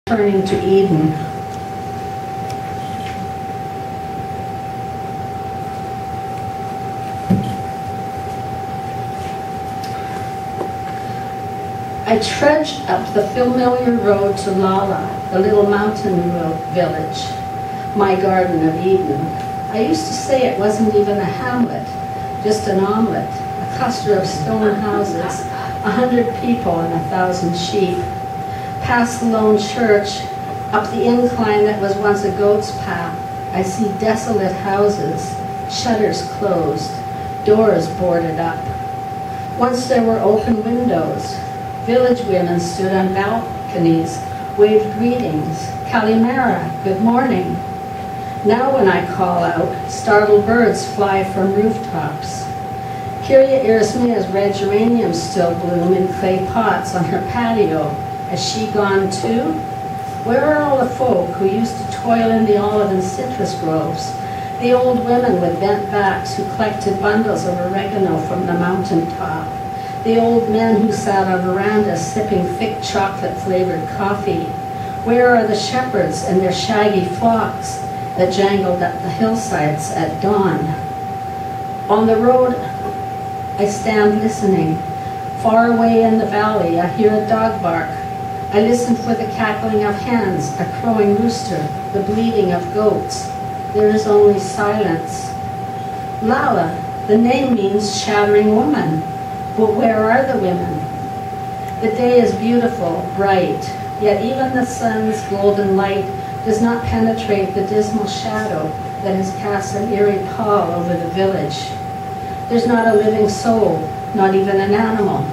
Turning to Eden. I trudged up the familiar road to Lala, the little mountain village, my Garden of Eden. I used to say it wasn't even a hamlet, just an omelet, a cluster of stone houses, 100 people and 1,000 sheep. Past the lone church, up the incline that was once a goat's path, I see desolate houses, shutters closed, doors boarded up. Once there were open windows. Village women stood on balconies, waved greetings, Kalimera, good morning. Now when I call out, startled birds fly from rooftops. Kyria Erismia's red geraniums still bloom in clay pots on her patio. Has she gone too? Where are all the folk who used to toil in the olive and citrus groves? The old women with bent backs who collected bundles of oregano from the mountain top? The old men who sat on verandas sipping thick chocolate-flavored coffee? Where are the shepherds and their shaggy flocks that jangled up the hillsides at dawn? On the road, I stand listening. Far away in the valley, I hear a dog bark. I listen for the cackling of hens, a crowing rooster, the bleating of goats. There is only silence. Lala, the name means shattering woman. But where are the women? The day is beautiful, bright, yet even the sun's golden light does not penetrate the dismal shadow that has cast an eerie pall over the village. There's not a living soul, not even an animal.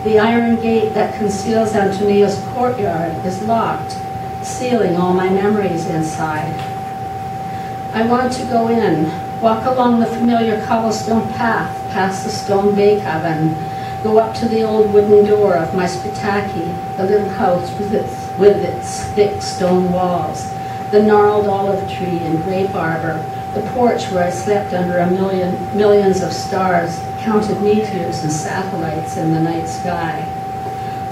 The iron gate that conceals Antonia's courtyard is locked, sealing all my memories inside. I want to go in, walk along the familiar cobblestone path past the stone bake oven, go up to the old wooden door of my spitaki, the little house with its thick stone walls, the gnarled olive tree and grape arbor, the porch where I slept under millions of stars, counted meteors and satellites in the night sky.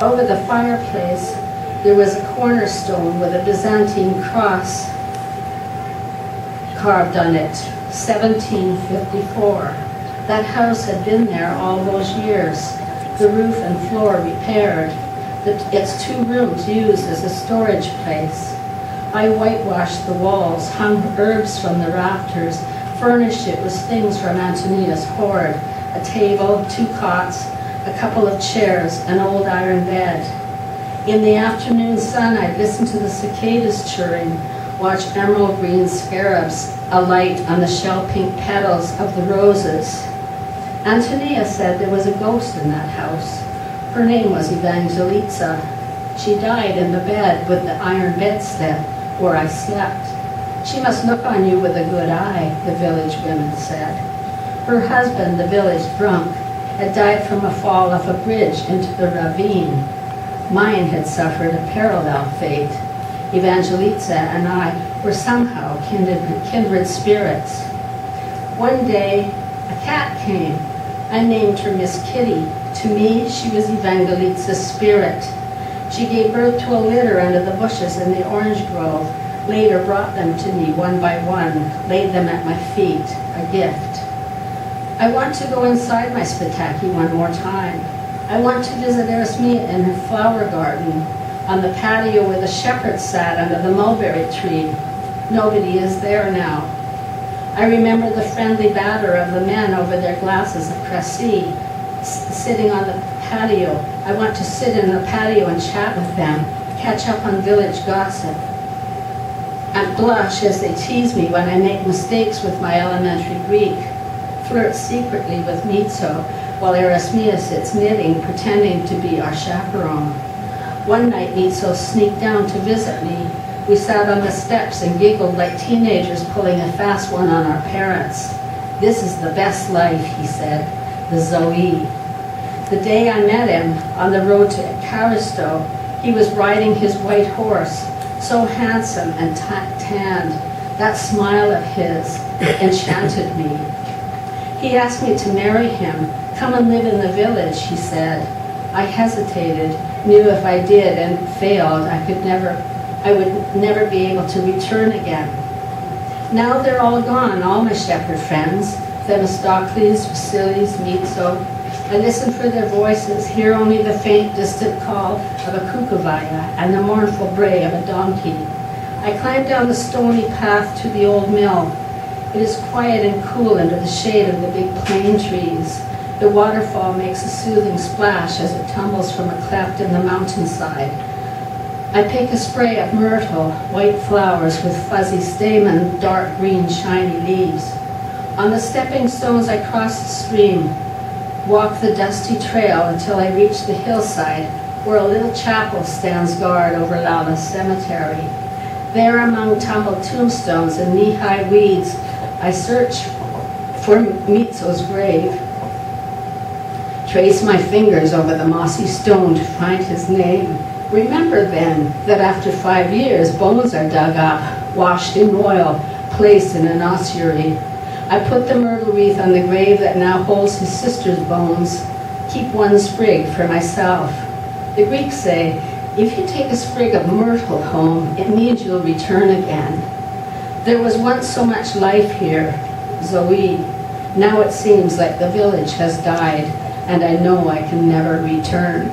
Over the fireplace, there was a cornerstone with a Byzantine cross carved on it, 1754. That house had been there all those years, the roof and floor repaired, its 2 rooms used as a storage place. I whitewashed the walls, hung herbs from the rafters, furnished it with things from Antonia's hoard, a table, 2 cots, a couple of chairs, an old iron bed. In the afternoon sun, I'd listen to the cicadas chirring, watch emerald green scarabs alight on the shell-pink petals of the roses. Antonia said there was a ghost in that house. Her name was Evangelitsa. She died in the bed with the iron bedstead where I slept. She must look on you with a good eye, the village women said. Her husband, the village drunk, had died from a fall off a bridge into the ravine. Mine had suffered a parallel fate. Evangelitsa and I were somehow kindred spirits. One day, a cat came. I named her Miss Kitty. To me, she was Evangelitsa's spirit. She gave birth to a litter under the bushes in the orange grove, later brought them to me one by one, laid them at my feet, a gift. I want to go inside my spitaki one more time. I want to visit Erismia in her flower garden, on the patio where the shepherd sat under the mulberry tree. Nobody is there now. I remember the friendly batter of the men over their glasses of Cressy, sitting on the patio. I want to sit in the patio and chat with them, catch up on village gossip. I blush as they tease me when I make mistakes with my elementary Greek, flirt secretly with Mitso, while Erismia sits knitting, pretending to be our chaperone. One night, Mitso sneaked down to visit me. We sat on the steps and giggled like teenagers pulling a fast one on our parents. This is the best life, he said, the Zoe. The day I met him on the road to Caristo, he was riding his white horse, so handsome and tanned. That smile of his enchanted me. He asked me to marry him. Come and live in the village, he said. I hesitated, knew if I did and failed, I could never I would never be able to return again. Now they're all gone, all my shepherd friends, Themistocles, Vasilis, Mitso. I listen for their voices, hear only the faint, distant call of a kukuvaya and the mournful bray of a donkey. I climb down the stony path to the old mill. It is quiet and cool under the shade of the big plane trees. The waterfall makes a soothing splash as it tumbles from a cleft in the mountainside. I pick a spray of myrtle, white flowers with fuzzy stamen, dark green shiny leaves. On the stepping stones I cross the stream, walk the dusty trail until I reach the hillside where a little chapel stands guard over Lala's cemetery. There among tumbled tombstones and knee-high weeds, I search for Mitso's grave. Trace my fingers over the mossy stone to find his name. Remember then that after 5 years, bones are dug up, washed in oil, placed in an ossuary. I put the myrtle wreath on the grave that now holds his sister's bones. Keep one sprig for myself. The Greeks say, if you take a sprig of myrtle home, it means you'll return again. There was once so much life here, Zoe. Now it seems like the village has died, and I know I can never return.